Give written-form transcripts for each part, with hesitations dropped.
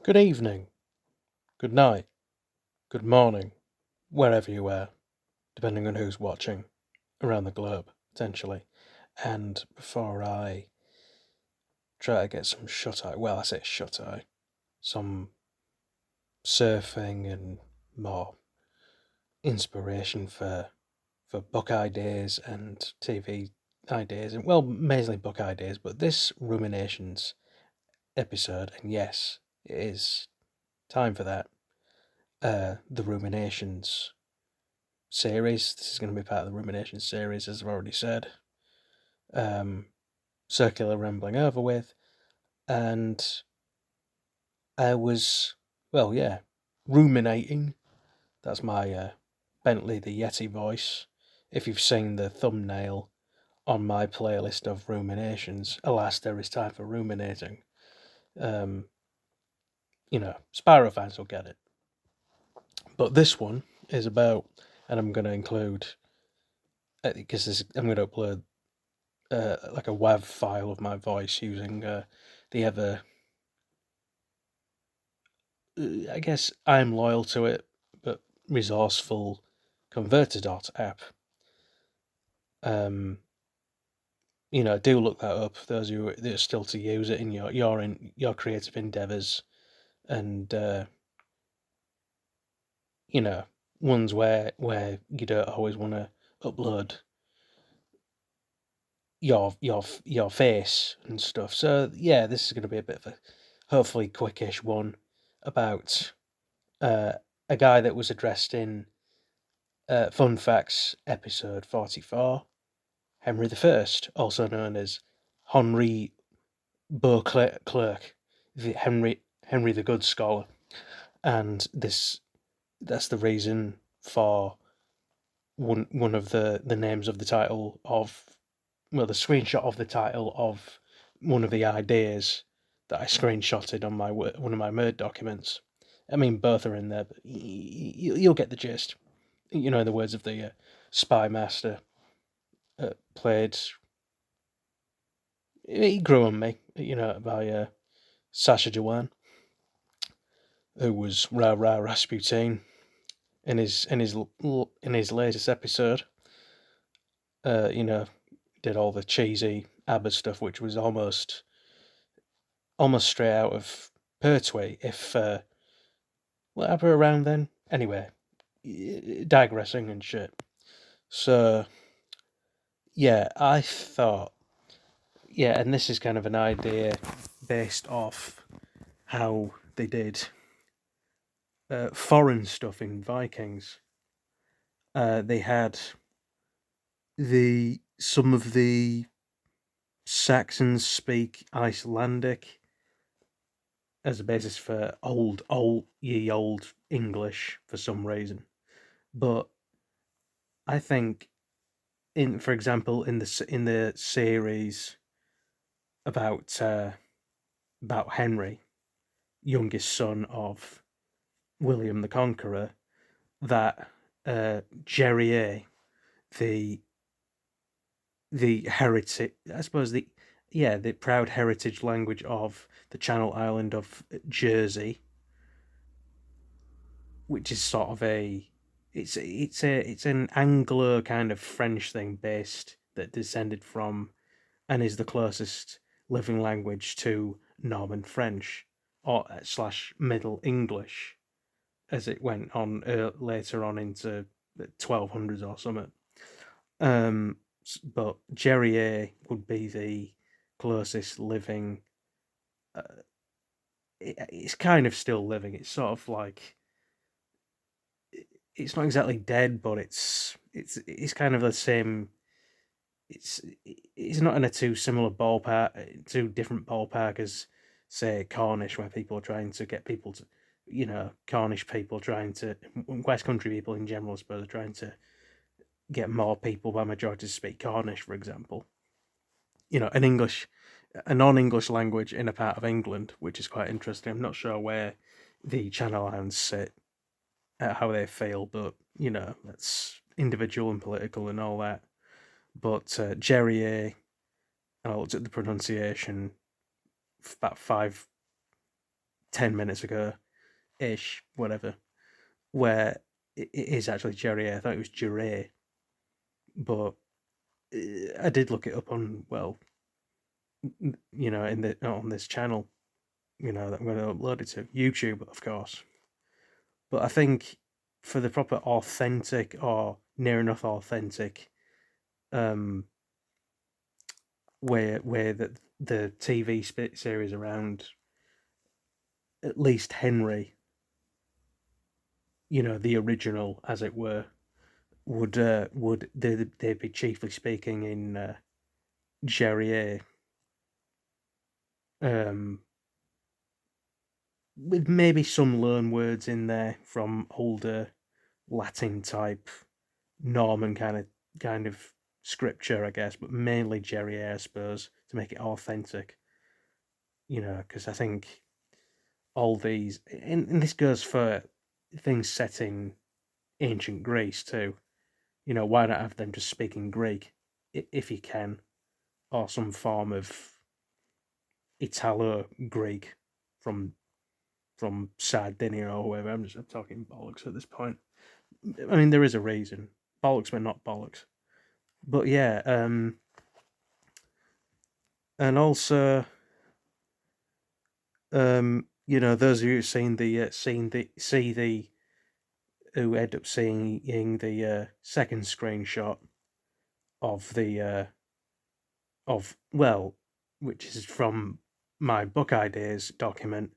Good evening, good night, good morning, wherever you are, depending on who's watching around the globe, potentially. And before I try to get some shut eye, well, I say shut eye, some surfing and more inspiration for book ideas and TV ideas, and well, mainly book ideas, but this Ruminations episode, and yes, it is time for that. The Ruminations series. This is going to be part of the Rumination series, as I've already said. Circular rambling over with, and I was, well, yeah, ruminating. That's my Bentley the Yeti voice. If you've seen the thumbnail on my playlist of ruminations, alas, there is time for ruminating. Um, Spyro fans will get it. But this one is about, and I'm going to include, because I'm going to upload like a WAV file of my voice using the ever. I guess I'm loyal to it, but resourceful Converter app. Um, do look that up. Those of you that are still to use it in your creative endeavors, and ones where you don't always want to upload your face and stuff. So yeah, this is going to be a bit of a hopefully quickish one about uh, a guy that was addressed in Fun Facts episode 44, Henry I, also known as Henri Beauclerc, the Henry the Good Scholar, and that's the reason for one of the names of the title of, well, the screenshot of the title of one of the ideas that I screenshotted on one of my Word documents. I mean, both are in there, but you'll get the gist. In the words of the spy master, played, he grew on me, by Sasha Jawan, who was Ra Ra Rasputin in his latest episode. Did all the cheesy ABBA stuff, which was almost straight out of Pertwee. If what ABBA around then? Anyway, digressing and shit. So yeah, I thought, yeah, and this is kind of an idea based off how they did foreign stuff in Vikings. They had some of the Saxons speak Icelandic as a basis for old English for some reason, but I think for example, in the series about Henry, youngest son of William the Conqueror, that Jerry, the heritage, I suppose, the proud heritage language of the Channel Island of Jersey, which is sort of it's an Anglo kind of French thing based that descended from and is the closest living language to Norman French or slash Middle English as it went on later on into the 1200s or something. But Jerry would be the closest living. It's kind of still living. It's sort of like it's not exactly dead, but it's kind of the same. It's it's not in a too different ballpark as say Cornish, where people are trying to get people to, Cornish people trying to West Country people in general, I suppose, are trying to get more people by majority to speak Cornish, for example. A non-English language in a part of England, which is quite interesting. I'm not sure where the Channel Islands sit, how they feel, but that's individual and political and all that. But Jerry, and I looked at the pronunciation about 10 minutes ago ish, whatever, where it is actually Jerry. I thought it was Jerry, but I did look it up on, well, in the on this channel, that I'm going to upload it to YouTube, of course. But I think for the proper authentic or near enough authentic um, where the TV series around at least Henri, the original, as it were, would they'd be chiefly speaking in Jerrier, um, with maybe some loan words in there from older Latin type Norman kind of scripture, I guess, but mainly Jerrier, I suppose, to make it authentic. Because I think all these, and this goes for things set in ancient Greece too. Why not have them just speaking Greek if you can, or some form of Italo Greek from Sardinia or whoever. I'm talking bollocks at this point. I mean, there is a reason, bollocks, but not bollocks. But yeah, and also, those of you who've seen the who end up seeing the second screenshot of the of well, which is from my book ideas document.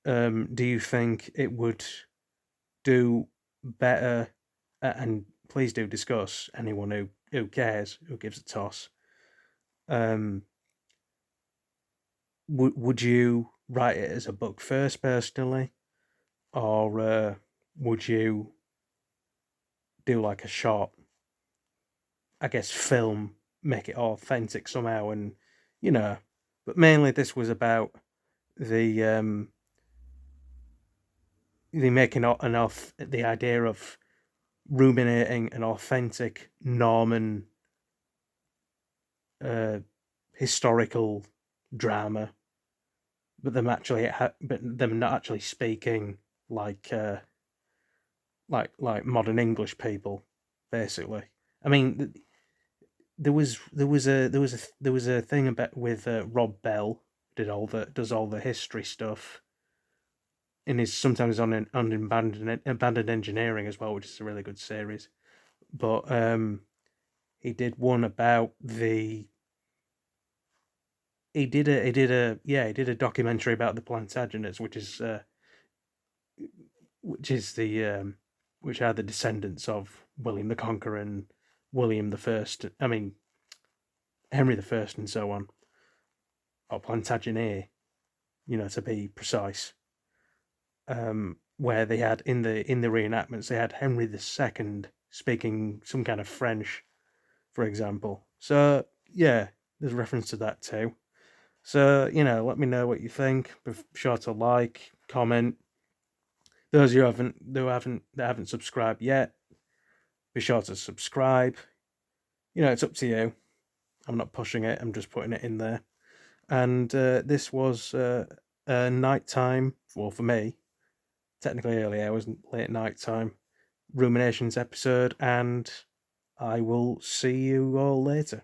Do you think it would do better? And please do discuss, anyone who cares, who gives a toss. Um, would you write it as a book first, personally, or would you do like a short, I guess, film, make it authentic somehow, and you know? But mainly, this was about the making the idea of ruminating an authentic Norman uh, historical drama, but them not actually speaking like modern English people, basically. I mean, there was a thing about with Rob Bell does all the history stuff, and is sometimes on abandoned engineering as well, which is a really good series. But he did one about the he did a documentary about the Plantagenets, which is the which are the descendants of William the Conqueror and William the First. I mean, Henry the First, and so on, or Plantagenet, to be precise. Where they had in the reenactments, they had Henry the Second speaking some kind of French, for example. So yeah, there's reference to that too. So let me know what you think. Be sure to like, comment. Those that haven't subscribed yet, be sure to subscribe. It's up to you. I'm not pushing it. I'm just putting it in there. And this was nighttime. Well, for me, technically early hours, late night time. Ruminations episode, and I will see you all later.